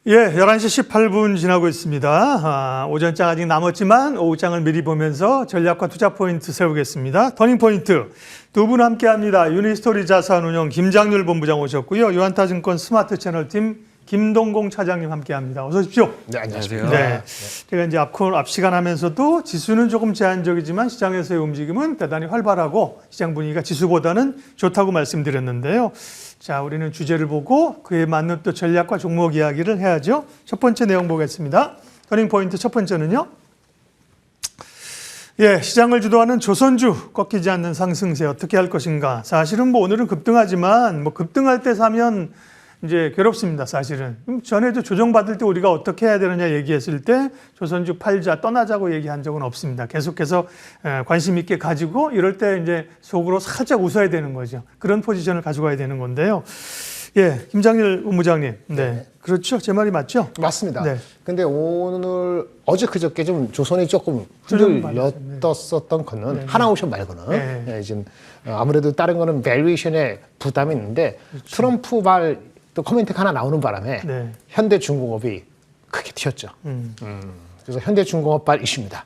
예, 11시 18분 지나고 있습니다. 오전장 아직 남았지만 오후장을 미리 보면서 전략과 투자 포인트 세우겠습니다. 터닝 포인트 두 분 함께합니다. 유니스토리 자산운용 김장률 본부장 오셨고요. 유한타증권 스마트 채널팀 김동공 차장님 함께합니다. 어서 오십시오. 네, 안녕하세요. 네, 제가 이제 앞 시간 하면서도 지수는 조금 제한적이지만 시장에서의 움직임은 대단히 활발하고 시장 분위기가 지수보다는 좋다고 말씀드렸는데요. 자, 우리는 주제를 보고 그에 맞는 또 전략과 종목 이야기를 해야죠. 첫 번째 내용 보겠습니다. 터닝 포인트 첫 번째는요. 예, 시장을 주도하는 조선주 꺾이지 않는 상승세 어떻게 할 것인가. 사실은 뭐 오늘은 급등하지만 뭐 급등할 때 사면 이제 괴롭습니다, 사실은. 전에도 조정받을 때 우리가 어떻게 해야 되느냐 얘기했을 때 조선주 팔자 떠나자고 얘기한 적은 없습니다. 계속해서 관심 있게 가지고 이럴 때 이제 속으로 살짝 웃어야 되는 거죠. 그런 포지션을 가져가야 되는 건데요. 예, 김장률 본부장님. 네. 그렇죠. 제 말이 맞죠? 맞습니다. 네. 근데 오늘 어제 그저께 좀 조선이 조금 흔들렸었던 거는 네. 하나오션 말고는 네. 예, 지금 아무래도 다른 거는 밸류에이션에 부담이 있는데 그렇죠. 트럼프 발 또 코멘트가 하나 나오는 바람에 네. 현대중공업이 크게 튀었죠. 그래서 현대중공업발 이슈입니다.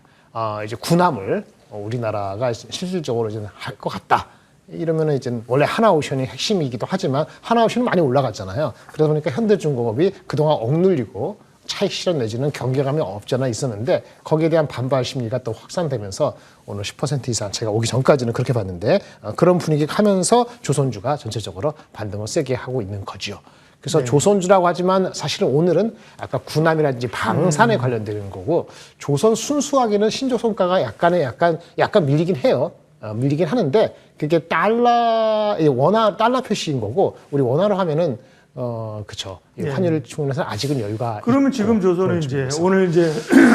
이제 군함을 우리나라가 실질적으로 이제 할 것 같다. 이러면은 이제 원래 하나오션이 핵심이기도 하지만 하나오션은 많이 올라갔잖아요. 그러다 보니까 현대중공업이 그동안 억눌리고 차익 실현 내지는 경계감이 없지 않아 있었는데 거기에 대한 반발 심리가 또 확산되면서 오늘 10% 이상 제가 오기 전까지는 그렇게 봤는데 그런 분위기가 하면서 조선주가 전체적으로 반등을 세게 하고 있는 거지요. 그래서 네. 조선주라고 하지만 사실은 오늘은 아까 군함이라든지 방산에 관련되는 거고 조선 순수하게는 신조선가가 약간 밀리긴 해요. 밀리긴 하는데 그게 달러 표시인 거고 우리 원화로 하면은 그쵸. 네. 환율 측면에서 아직은 여유가. 그러면 있고, 지금 조선은 이제 오늘 이제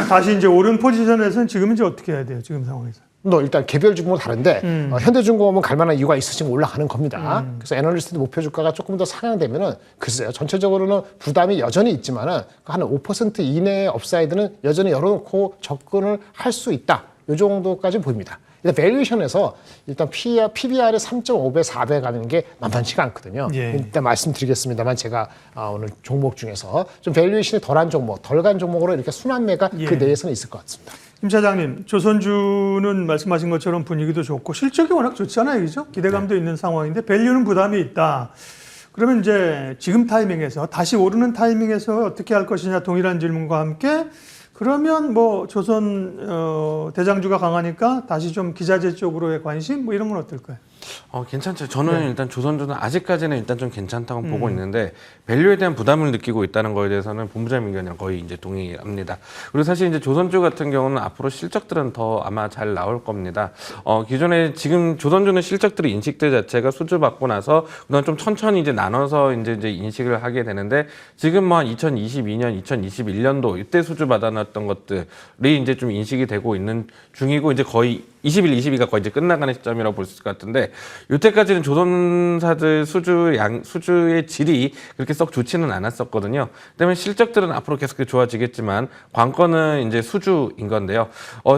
다시 이제 오른 포지션에서는 지금 이제 어떻게 해야 돼요? 지금 상황에서. 일단 개별 주목은 다른데 현대중공업은 갈 만한 이유가 있어 지금 올라가는 겁니다. 그래서 애널리스트 목표 주가가 조금 더 상향되면은 글쎄요. 전체적으로는 부담이 여전히 있지만은 한 5% 이내의 업사이드는 여전히 열어놓고 접근을 할 수 있다. 이 정도까지 보입니다. 일단 밸류에이션에서 일단 PBR이 3.5배, 4배 가는 게 만만치가 않거든요. 예. 일단 말씀드리겠습니다만 제가 오늘 종목 중에서 좀 밸류에이션이 덜한 종목, 덜 간 종목으로 이렇게 순환매가 예. 그 내에서는 있을 것 같습니다. 김 차장님, 조선주는 말씀하신 것처럼 분위기도 좋고 실적이 워낙 좋잖아요, 그죠? 기대감도 있는 상황인데 밸류는 부담이 있다. 그러면 이제 지금 타이밍에서 다시 오르는 타이밍에서 어떻게 할 것이냐 동일한 질문과 함께 그러면 뭐 조선 대장주가 강하니까 다시 좀 기자재 쪽으로의 관심 뭐 이런 건 어떨까요? 괜찮죠. 저는 일단 조선주는 아직까지는 일단 좀 괜찮다고 보고 있는데 밸류에 대한 부담을 느끼고 있다는 거에 대해서는 본부장 의견이랑 거의 이제 동의합니다. 그리고 사실 이제 조선주 같은 경우는 앞으로 실적들은 더 아마 잘 나올 겁니다. 기존에 지금 조선주는 실적들이 인식대 자체가 수주받고 나서 그다음 좀 천천히 이제 나눠서 이제 인식을 하게 되는데 지금 뭐 2022년, 2021년도 이때 수주 받아놨던 것들이 이제 좀 인식이 되고 있는 중이고 이제 거의 21, 22가 거의 이제 끝나가는 시점이라고 볼 수 있을 것 같은데 이때까지는 조선사들 수주의 질이 그렇게 썩 좋지는 않았었거든요. 때문에 실적들은 앞으로 계속 좋아지겠지만 관건은 이제 수주인 건데요.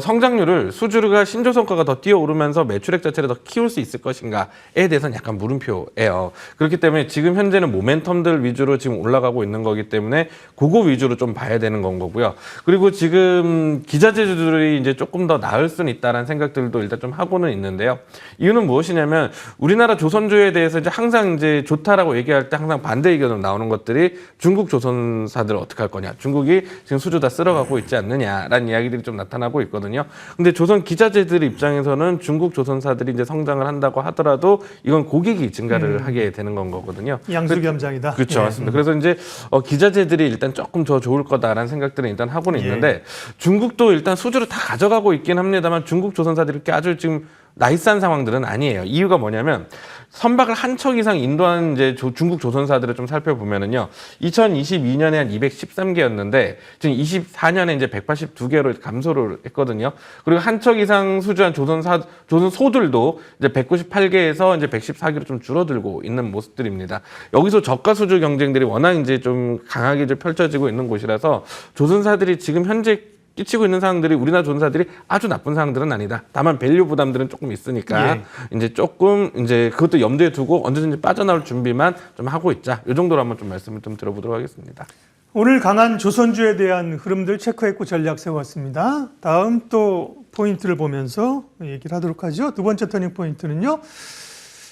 성장률을 수주가 신조선가가 더 뛰어오르면서 매출액 자체를 더 키울 수 있을 것인가에 대해서는 약간 물음표예요. 그렇기 때문에 지금 현재는 모멘텀들 위주로 지금 올라가고 있는 거기 때문에 그거 위주로 좀 봐야 되는 건 거고요. 그리고 지금 기자재들이 이제 조금 더 나을 수는 있다라는 생각들도 일단 좀 하고는 있는데요. 이유는 무엇이냐면 우리나라 조선주에 대해서 이제 항상 이제 좋다라고 얘기할 때 항상 반대 의견으로 나오는 것들이 중국 조선사들 어떻게 할 거냐. 중국이 지금 수주 다 쓸어가고 있지 않느냐라는 이야기들이 좀 나타나고 있거든요. 근데 조선 기자재들 입장에서는 중국 조선사들이 이제 성장을 한다고 하더라도 이건 고객이 증가를 하게 되는 건 거거든요. 양수겸장이다. 그렇죠. 예. 맞습니다. 그래서 이제 기자재들이 일단 조금 더 좋을 거다라는 생각들은 일단 하고는 있는데 중국도 일단 수주를 다 가져가고 있긴 합니다만 중국 조선사들이 이렇게 아주 지금 나이스한 상황들은 아니에요. 이유가 뭐냐면 선박을 한 척 이상 인도한 이제 중국 조선사들을 좀 살펴보면은요. 2022년에 한 213개였는데 지금 24년에 이제 182개로 감소를 했거든요. 그리고 한 척 이상 수주한 조선소들도 이제 198개에서 이제 114개로 좀 줄어들고 있는 모습들입니다. 여기서 저가 수주 경쟁들이 워낙 이제 좀 강하게 이제 펼쳐지고 있는 곳이라서 조선사들이 지금 현재 끼치고 있는 상황들이 우리나라 조선사들이 아주 나쁜 상황들은 아니다. 다만 밸류 부담들은 조금 있으니까 이제 조금 이제 그것도 염두에 두고 언제든지 빠져나올 준비만 좀 하고 있자. 이 정도로 한번 좀 말씀을 좀 들어보도록 하겠습니다. 오늘 강한 조선주에 대한 흐름들 체크했고 전략 세웠습니다. 다음 또 포인트를 보면서 얘기를 하도록 하죠. 두 번째 터닝 포인트는요.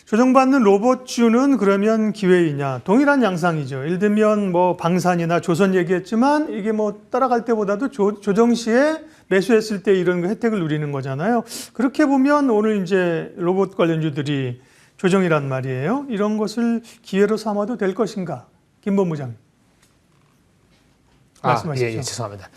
조정받는 로봇주는 그러면 기회이냐? 동일한 양상이죠. 예를 들면 뭐 방산이나 조선 얘기했지만 이게 뭐 따라갈 때보다도 조정 시에 매수했을 때 이런 혜택을 누리는 거잖아요. 그렇게 보면 오늘 이제 로봇 관련주들이 조정이란 말이에요. 이런 것을 기회로 삼아도 될 것인가? 김 본부장. 말씀하십시오. 예, 죄송합니다.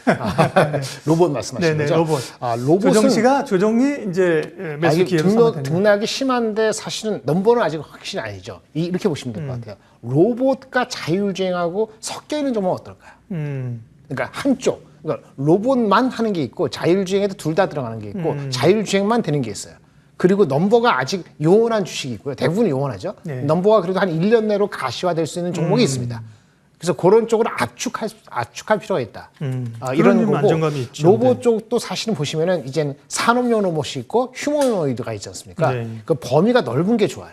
로봇 말씀하시는 네네, 거죠? 로봇. 로봇은 조정이 이제 매수 기회로 삼아야 되는 등락이 심한데 사실은 넘버는 아직 확실히 아니죠. 이렇게 보시면 될 것 같아요. 로봇과 자율주행하고 섞여 있는 종목은 어떨까요? 그러니까 한쪽, 그러니까 로봇만 하는 게 있고 자율주행에도 둘 다 들어가는 게 있고 자율주행만 되는 게 있어요. 그리고 넘버가 아직 요원한 주식이 있고요. 대부분 요원하죠. 네. 넘버가 그래도 한 1년 내로 가시화될 수 있는 종목이 있습니다. 그래서 그런 쪽으로 압축할 필요가 있다. 이런 거고 안정감이 있죠. 로봇 쪽도 사실은 보시면은 이제는 산업용 로봇이 있고 휴머노이드가 있지 않습니까? 네. 그 범위가 넓은 게 좋아요.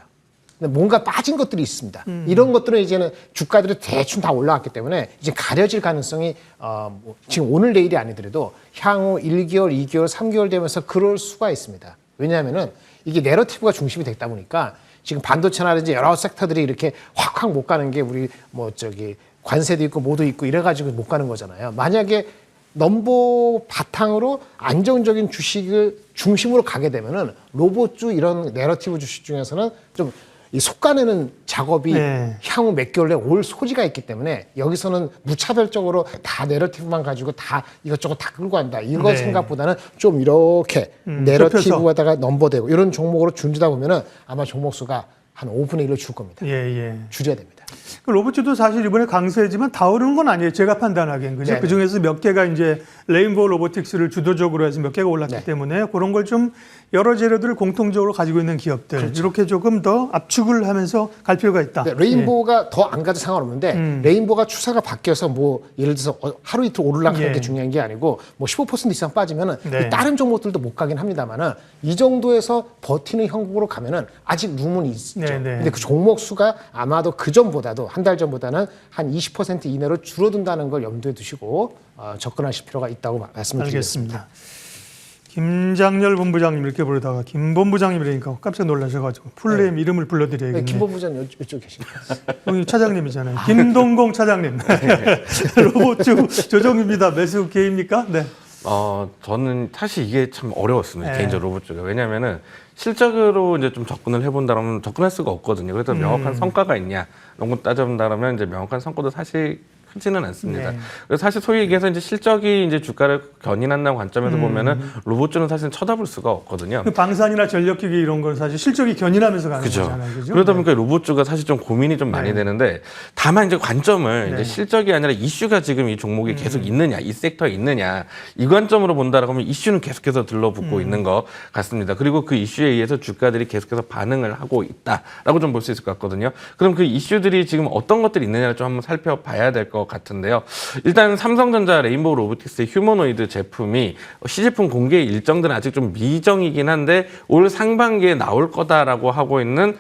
근데 뭔가 빠진 것들이 있습니다. 이런 것들은 이제는 주가들이 대충 다 올라왔기 때문에 이제 가려질 가능성이 뭐 지금 오늘 내일이 아니더라도 향후 1개월, 2개월, 3개월 되면서 그럴 수가 있습니다. 왜냐하면은 이게 내러티브가 중심이 됐다 보니까 지금 반도체라든지 여러 섹터들이 이렇게 확확 못 가는 게 우리 뭐 저기 관세도 있고 뭐도 있고 이래가지고 못 가는 거잖아요. 만약에 넘버 바탕으로 안정적인 주식을 중심으로 가게 되면은 로봇주 이런 내러티브 주식 중에서는 좀 이 속가내는 작업이 네. 향후 몇 개월 내에 올 소지가 있기 때문에 여기서는 무차별적으로 다 내러티브만 가지고 다 이것저것 다 끌고 간다. 이거 네. 생각보다는 좀 이렇게 내러티브에다가 넘버되고 이런 종목으로 준주다 보면은 아마 종목 수가 한 5분의 1로 줄 겁니다. 예. 줄여야 됩니다. 그 로봇주도 사실 이번에 강세지만 다 오르는 건 아니에요. 제가 판단하기엔. 그죠? 네네. 그 중에서 몇 개가 이제 레인보우 로보틱스를 주도적으로 해서 몇 개가 올랐기 네. 때문에 그런 걸 좀 여러 재료들을 공통적으로 가지고 있는 기업들. 그렇죠. 이렇게 조금 더 압축을 하면서 갈 필요가 있다. 네, 레인보우가 더 안 가도 상관없는데 레인보우가 추세가 바뀌어서 뭐 예를 들어서 하루 이틀 오르락하는 예. 게 중요한 게 아니고 뭐 15% 이상 빠지면은 네. 이 다른 종목들도 못 가긴 합니다만은 이 정도에서 버티는 형국으로 가면은 아직 룸은 있죠. 네, 네. 근데 그 종목 수가 아마도 그 전보다도 한 달 전보다는 한 20% 이내로 줄어든다는 걸 염두에 두시고 접근하실 필요가 있다고 말씀드리겠습니다. 알겠습니다. 김장렬 본부장님 이렇게 부르다가 김 본부장님이라니까 깜짝 놀라셔가지고 풀네임 이름을 불러드려야겠네요. 네, 김 본부장 이쪽 계십니다. 여기 차장님이잖아요. 김동공 차장님. 로봇주 조정입니다. 매수 기회입니까? 네. 저는 사실 이게 참 어려웠습니다. 네. 개인적으로 로봇주가. 왜냐면은 실적으로 이제 좀 접근을 해본다면 접근할 수가 없거든요. 그래서 명확한 성과가 있냐, 이런 거 따져본다면 이제 명확한 성과도 사실 크지는 않습니다. 네. 그래서 사실 소위 얘기해서 이제 실적이 이제 주가를 견인한다는 관점에서 보면은 로봇주는 사실 쳐다볼 수가 없거든요. 그 방산이나 전력기기 이런 건 사실 실적이 견인하면서 가는 그죠. 거잖아요. 그죠? 그러다 보니까 로봇주가 사실 좀 고민이 좀 많이 되는데 다만 이제 관점을 네. 이제 실적이 아니라 이슈가 지금 이 종목이 계속 있느냐, 이 섹터에 있느냐 이 관점으로 본다라고 하면 이슈는 계속해서 들러붙고 있는 것 같습니다. 그리고 그 이슈에 의해서 주가들이 계속해서 반응을 하고 있다라고 좀 볼 수 있을 것 같거든요. 그럼 그 이슈들이 지금 어떤 것들이 있느냐를 좀 한번 살펴봐야 될 것 같은데요. 일단 삼성전자 레인보우 로보틱스의 휴머노이드 제품이 시제품 공개 일정들은 아직 좀 미정이긴 한데 올 상반기에 나올 거다라고 하고 있는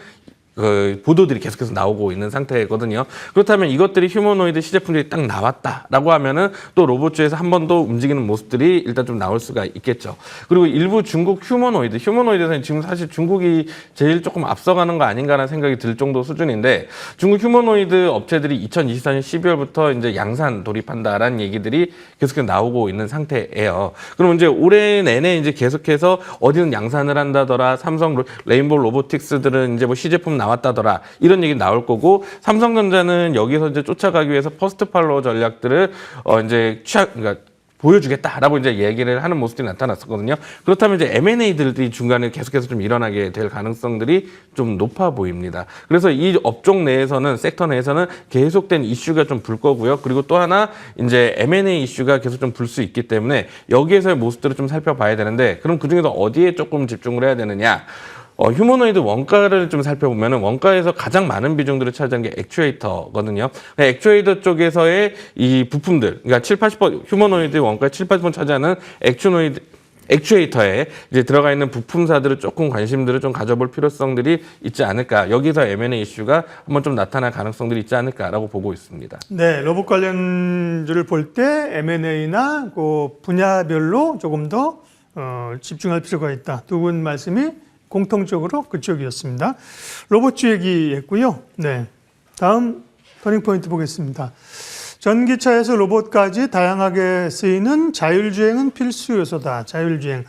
그 보도들이 계속해서 나오고 있는 상태거든요. 그렇다면 이것들이 휴머노이드 시제품들이 딱 나왔다라고 하면은 또 로봇주에서 한 번 더 움직이는 모습들이 일단 좀 나올 수가 있겠죠. 그리고 일부 중국 휴머노이드에서는 지금 사실 중국이 제일 조금 앞서가는 거 아닌가라는 생각이 들 정도 수준인데 중국 휴머노이드 업체들이 2024년 12월부터 이제 양산 돌입한다라는 얘기들이 계속해서 나오고 있는 상태예요. 그럼 이제 올해 내내 이제 계속해서 어디는 양산을 한다더라, 삼성 레인보우 로보틱스들은 이제 뭐 시제품 나왔다더라 이런 얘기 나올 거고 삼성전자는 여기서 이제 쫓아가기 위해서 퍼스트 팔로워 전략들을 이제 그러니까 보여주겠다라고 이제 얘기를 하는 모습들이 나타났었거든요. 그렇다면 이제 M&A들이 중간에 계속해서 좀 일어나게 될 가능성들이 좀 높아 보입니다. 그래서 이 업종 내에서는 섹터 내에서는 계속된 이슈가 좀 불 거고요. 그리고 또 하나 이제 M&A 이슈가 계속 좀 불 수 있기 때문에 여기에서의 모습들을 좀 살펴봐야 되는데 그럼 그중에서 어디에 조금 집중을 해야 되느냐? 휴머노이드 원가를 좀 살펴보면 원가에서 가장 많은 비중들을 차지하는 게 액추에이터거든요. 액추에이터 쪽에서의 이 부품들, 그러니까 70, 80% 휴머노이드 원가의 7, 80% 차지하는 액추에이터에 이제 들어가 있는 부품사들을 조금 관심들을 좀 가져볼 필요성들이 있지 않을까. 여기서 M&A 이슈가 한번 좀 나타날 가능성들이 있지 않을까라고 보고 있습니다. 네, 로봇 관련주를 볼 때 M&A나 그 분야별로 조금 더 집중할 필요가 있다. 두 분 말씀이 공통적으로 그쪽이었습니다. 로봇주 얘기했고요. 네, 다음 터닝포인트 보겠습니다. 전기차에서 로봇까지 다양하게 쓰이는 자율주행은 필수 요소다. 자율주행.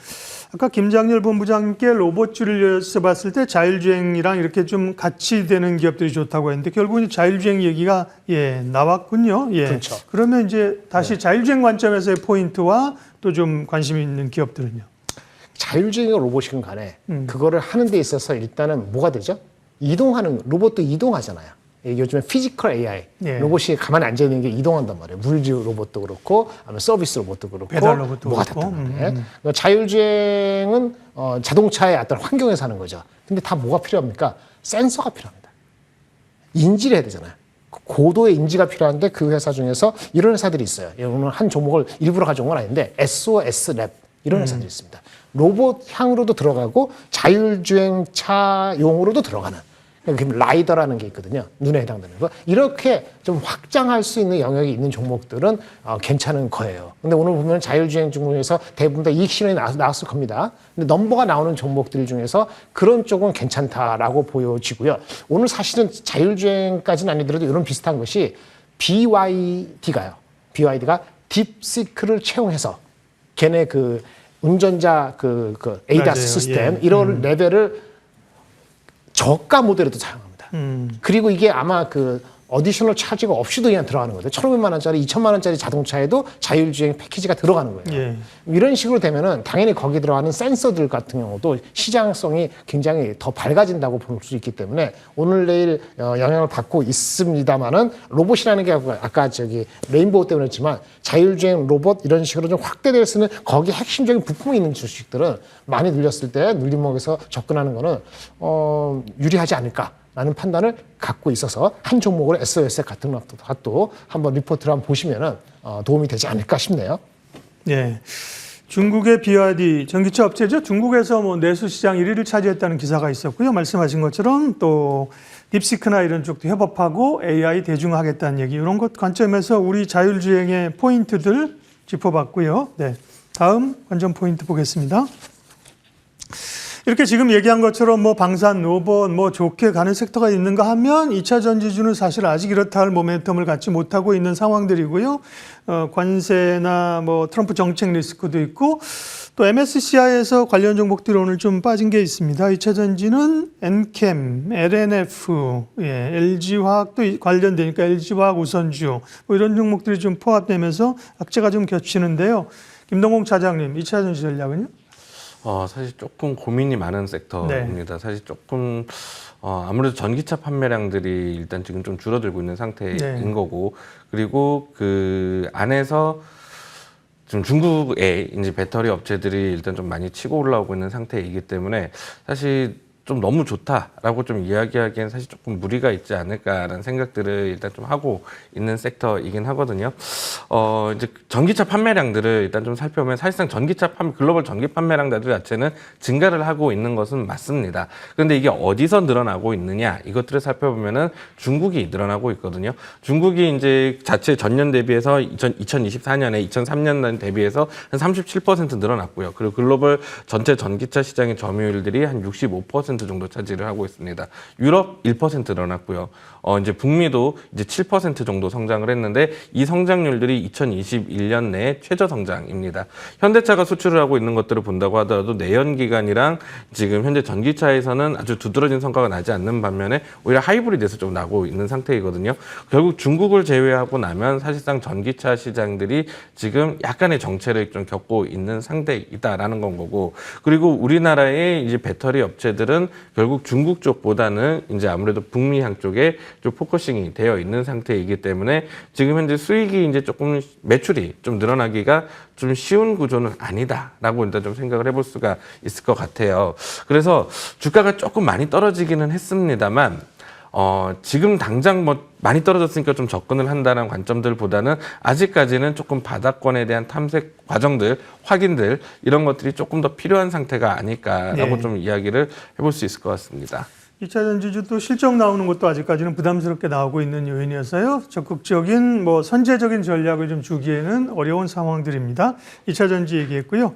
아까 김장렬 본부장님께 로봇주를 여쭤봤을 때 자율주행이랑 이렇게 좀 같이 되는 기업들이 좋다고 했는데 결국은 자율주행 얘기가 나왔군요. 그렇죠. 그러면 이제 다시 자율주행 관점에서의 포인트와 또 좀 관심 있는 기업들은요. 자율주행과 로봇이건 간에 그거를 하는 데 있어서 일단은 뭐가 되죠? 이동하는 로봇도 이동하잖아요. 요즘에 피지컬 AI 로봇이 가만히 앉아 있는 게 이동한단 말이에요. 물류 로봇도 그렇고, 아니면 서비스 로봇도 그렇고, 배달 로봇도 뭐가 그렇고. 됐단 말이에요. 그러니까 자율주행은 자동차의 어떤 환경에서 하는 거죠. 근데 다 뭐가 필요합니까? 센서가 필요합니다. 인지를 해야 되잖아요. 고도의 인지가 필요한데 그 회사 중에서 이런 회사들이 있어요. 오늘 한 종목을 일부러 가져온 건 아닌데 SOS 랩 이런 회사들이 있습니다. 로봇 향으로도 들어가고 자율주행차용으로도 들어가는 라이더라는 게 있거든요. 눈에 해당되는 거. 이렇게 좀 확장할 수 있는 영역이 있는 종목들은 괜찮은 거예요. 근데 오늘 보면 자율주행 중에서 대부분 다 이익 실현이 나왔을 겁니다. 근데 넘버가 나오는 종목들 중에서 그런 쪽은 괜찮다라고 보여지고요. 오늘 사실은 자율주행까지는 아니더라도 이런 비슷한 것이 BYD가요. BYD가 딥시크를 채용해서 걔네 그 운전자 그 ADAS 맞아요. 시스템 이런 레벨을 저가 모델에도 사용합니다. 그리고 이게 아마 그 어디셔널 차지가 없이도 그냥 들어가는 거죠. 1,500만 원짜리, 2,000만 원짜리 자동차에도 자율주행 패키지가 들어가는 거예요. 이런 식으로 되면은 당연히 거기 들어가는 센서들 같은 경우도 시장성이 굉장히 더 밝아진다고 볼 수 있기 때문에 오늘 내일 영향을 받고 있습니다만은 로봇이라는 게 아까 저기 레인보우 때문에 했지만 자율주행 로봇 이런 식으로 좀 확대될 수 있는 거기 핵심적인 부품이 있는 주식들은 많이 눌렸을 때 눌림목에서 접근하는 거는 유리하지 않을까. 라는 판단을 갖고 있어서 한 종목으로 SOS 같은 것도 한번 리포트를 한번 보시면은 도움이 되지 않을까 싶네요. 네. 중국의 BYD 전기차 업체죠. 중국에서 뭐 내수 시장 1위를 차지했다는 기사가 있었고요. 말씀하신 것처럼 또 딥시크나 이런 쪽도 협업하고 AI 대중화하겠다는 얘기 이런 것 관점에서 우리 자율주행의 포인트들 짚어봤고요. 네. 다음 관전 포인트 보겠습니다. 이렇게 지금 얘기한 것처럼 뭐 방산, 로봇, 뭐 좋게 가는 섹터가 있는가 하면 2차 전지주는 사실 아직 이렇다 할 모멘텀을 갖지 못하고 있는 상황들이고요. 관세나 뭐 트럼프 정책 리스크도 있고 또 MSCI에서 관련 종목들이 오늘 좀 빠진 게 있습니다. 2차 전지는 엔캠, LNF, LG화학도 관련되니까 LG화학 우선주 뭐 이런 종목들이 좀 포함되면서 악재가 좀 겹치는데요. 김동공 차장님, 2차 전지 전략은요? 사실 조금 고민이 많은 섹터입니다. 사실 조금 아무래도 전기차 판매량들이 일단 지금 좀 줄어들고 있는 상태인 거고, 그리고 그 안에서 지금 중국의 이제 배터리 업체들이 일단 좀 많이 치고 올라오고 있는 상태이기 때문에 사실 좀 너무 좋다라고 좀 이야기하기엔 사실 조금 무리가 있지 않을까라는 생각들을 일단 좀 하고 있는 섹터이긴 하거든요. 이제 전기차 판매량들을 일단 좀 살펴보면 사실상 글로벌 전기 판매량들 자체는 증가를 하고 있는 것은 맞습니다. 그런데 이게 어디서 늘어나고 있느냐 이것들을 살펴보면은 중국이 늘어나고 있거든요. 중국이 이제 자체 전년 대비해서 2024년에 2003년 대비해서 한 37% 늘어났고요. 그리고 글로벌 전체 전기차 시장의 점유율들이 한 65% 정도 차지를 하고 있습니다. 유럽 1% 늘어났고요. 이제 북미도 이제 7% 정도 성장을 했는데 이 성장률들이 2021년 내 최저 성장입니다. 현대차가 수출을 하고 있는 것들을 본다고 하더라도 내연 기관이랑 지금 현재 전기차에서는 아주 두드러진 성과가 나지 않는 반면에 오히려 하이브리드에서 좀 나고 있는 상태이거든요. 결국 중국을 제외하고 나면 사실상 전기차 시장들이 지금 약간의 정체를 좀 겪고 있는 상태이다라는 건 거고, 그리고 우리나라의 이제 배터리 업체들은 결국 중국 쪽보다는 이제 아무래도 북미향 쪽에 좀 포커싱이 되어 있는 상태이기 때문에 지금 현재 수익이 이제 조금 매출이 좀 늘어나기가 좀 쉬운 구조는 아니다라고 일단 좀 생각을 해볼 수가 있을 것 같아요. 그래서 주가가 조금 많이 떨어지기는 했습니다만 지금 당장 뭐 많이 떨어졌으니까 좀 접근을 한다는 관점들보다는 아직까지는 조금 바닥권에 대한 탐색 과정들, 확인들 이런 것들이 조금 더 필요한 상태가 아닐까라고 네. 좀 이야기를 해볼 수 있을 것 같습니다. 2차 전지주 또 실적 나오는 것도 아직까지는 부담스럽게 나오고 있는 요인이어서요. 적극적인 뭐 선제적인 전략을 좀 주기에는 어려운 상황들입니다. 2차 전지 얘기했고요.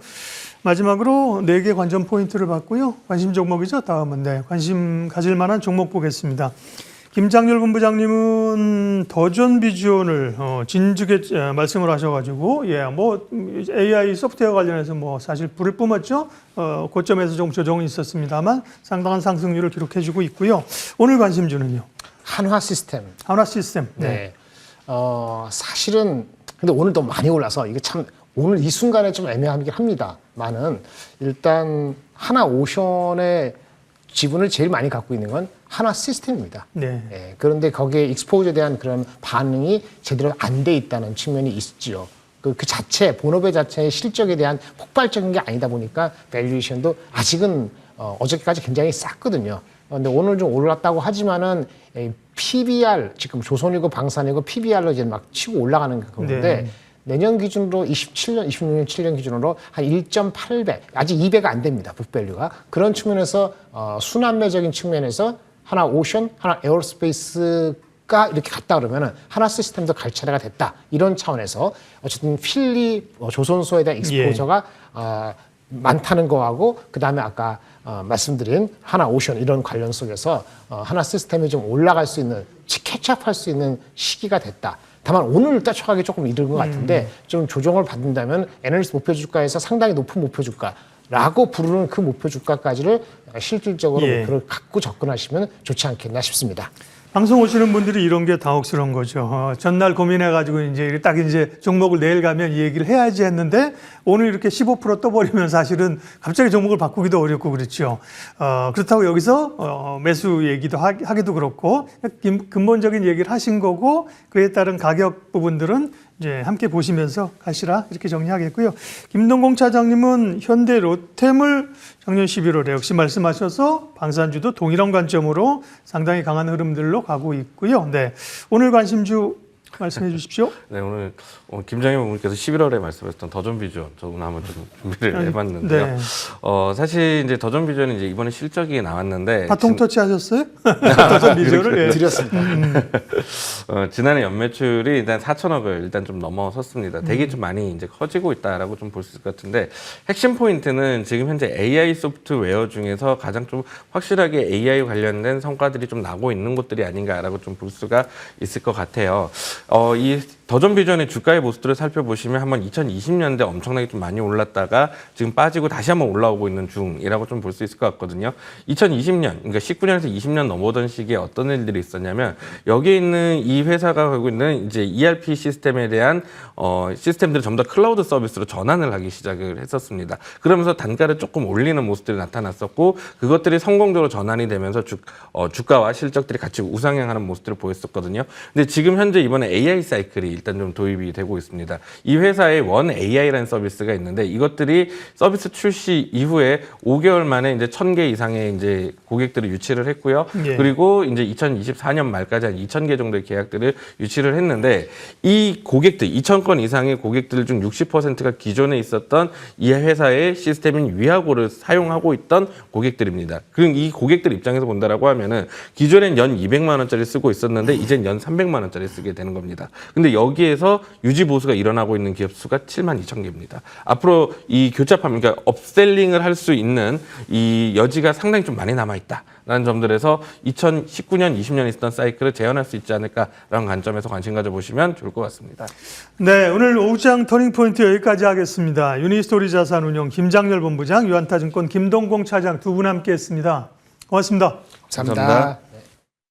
마지막으로 4개 관전 포인트를 봤고요. 관심 종목이죠. 다음은 관심 가질 만한 종목 보겠습니다. 김장렬 본부장님은 더존 비주얼을 진즉에 말씀을 하셔가지고 뭐 AI 소프트웨어 관련해서 뭐 사실 불을 뿜었죠. 고점에서 좀 조정은 있었습니다만 상당한 상승률을 기록해주고 있고요. 오늘 관심주는요. 한화 시스템. 한화 시스템. 네. 사실은 근데 오늘도 많이 올라서 이게 참 오늘 이 순간에 좀 애매하긴 합니다만은 일단 하나 오션의 지분을 제일 많이 갖고 있는 건 하나 시스템입니다. 네. 예, 그런데 거기에 익스포저에 대한 그런 반응이 제대로 안 돼 있다는 측면이 있죠. 그 자체, 본업의 자체의 실적에 대한 폭발적인 게 아니다 보니까 밸류에이션도 아직은 어저께까지 굉장히 쌌거든요. 근데 오늘 좀 올랐다고 하지만은 PBR, 지금 조선이고 방산이고 PBR로 이제 막 치고 올라가는 건데 네. 내년 기준으로 26년, 7년 기준으로 한 1.8배, 아직 2배가 안 됩니다. 북밸류가. 그런 측면에서 순환매적인 측면에서 하나 오션, 하나 에어로스페이스가 이렇게 갔다 그러면은 하나 시스템도 갈 차례가 됐다. 이런 차원에서 어쨌든 필리 조선소에 대한 익스포저가 많다는 거하고 그다음에 아까 말씀드린 하나 오션 이런 관련 속에서 하나 시스템이 좀 올라갈 수 있는 캐치업할 수 있는 시기가 됐다. 다만 오늘 따쳐가기 조금 이른 것 같은데 좀 조정을 받는다면 애널리스트 목표 주가에서 상당히 높은 목표 주가라고 부르는 그 목표 주가까지를 실질적으로 목표를 갖고 접근하시면 좋지 않겠나 싶습니다. 방송 오시는 분들이 이런 게 당혹스러운 거죠. 전날 고민해가지고 이제 딱 이제 종목을 내일 가면 이 얘기를 해야지 했는데 오늘 이렇게 15% 떠버리면 사실은 갑자기 종목을 바꾸기도 어렵고 그렇죠. 그렇다고 여기서 매수 얘기도 하기도 그렇고 근본적인 얘기를 하신 거고 그에 따른 가격 부분들은 이제 함께 보시면서 가시라 이렇게 정리하겠고요. 김동공 차장님은 현대 로템을 작년 11월에 역시 말씀하셔서 방산주도 동일한 관점으로 상당히 강한 흐름들로 가고 있고요. 네, 오늘 관심주 말씀해 주십시오. 네, 오늘 김장현 의원께서 11월에 말씀하셨던 더존 비전 저 오늘 한번 좀 준비를 해봤는데요. 네. 사실 이제 더존 비전이 이제 이번에 실적이 나왔는데 바통 터치하셨어요? 더존 비전을 드렸습니다. 지난해 연매출이 일단 4천억을 일단 좀 넘어섰습니다. 되게 좀 많이 이제 커지고 있다라고 좀 볼 수 있을 것 같은데 핵심 포인트는 지금 현재 AI 소프트웨어 중에서 가장 좀 확실하게 AI 관련된 성과들이 좀 나고 있는 곳들이 아닌가라고 좀 볼 수가 있을 것 같아요. 이 더존 비전의 주가의 모습들을 살펴보시면 한번 2020년대 엄청나게 좀 많이 올랐다가 지금 빠지고 다시 한번 올라오고 있는 중이라고 좀 볼 수 있을 것 같거든요. 2020년, 그러니까 19년에서 20년 넘어오던 시기에 어떤 일들이 있었냐면 여기에 있는 이 회사가 갖고 있는 이제 ERP 시스템에 대한 시스템들을 전부 다 클라우드 서비스로 전환을 하기 시작을 했었습니다. 그러면서 단가를 조금 올리는 모습들이 나타났었고 그것들이 성공적으로 전환이 되면서 주가와 실적들이 같이 우상향하는 모습들을 보였었거든요. 근데 지금 현재 이번에 AI 사이클이 일단 좀 도입이 되고 있습니다. 이 회사에 원 AI라는 서비스가 있는데 이것들이 서비스 출시 이후에 5개월 만에 이제 1,000개 이상의 이제 고객들을 유치를 했고요. 예. 그리고 이제 2024년 말까지 한 2,000개 정도의 계약들을 유치를 했는데 이 고객들 2,000건 이상의 고객들 중 60%가 기존에 있었던 이 회사의 시스템인 위하고를 사용하고 있던 고객들입니다. 그럼 이 고객들 입장에서 본다라고 하면은 기존엔 연 200만 원짜리 쓰고 있었는데 이젠 연 300만 원짜리 쓰게 되는 겁니다. 근데 여기에서 유지 보수가 일어나고 있는 기업 수가 72,000개입니다. 앞으로 이 교차판, 그러니까 업셀링을 할 수 있는 이 여지가 상당히 좀 많이 남아 있다라는 점들에서 2019년, 20년에 있었던 사이클을 재현할 수 있지 않을까라는 관점에서 관심 가져보시면 좋을 것 같습니다. 네, 오늘 오후장 터닝포인트 여기까지 하겠습니다. 유니스토리 자산운용 김장렬 본부장, 유한타증권 김동공 차장 두 분 함께했습니다. 고맙습니다. 감사합니다. 감사합니다.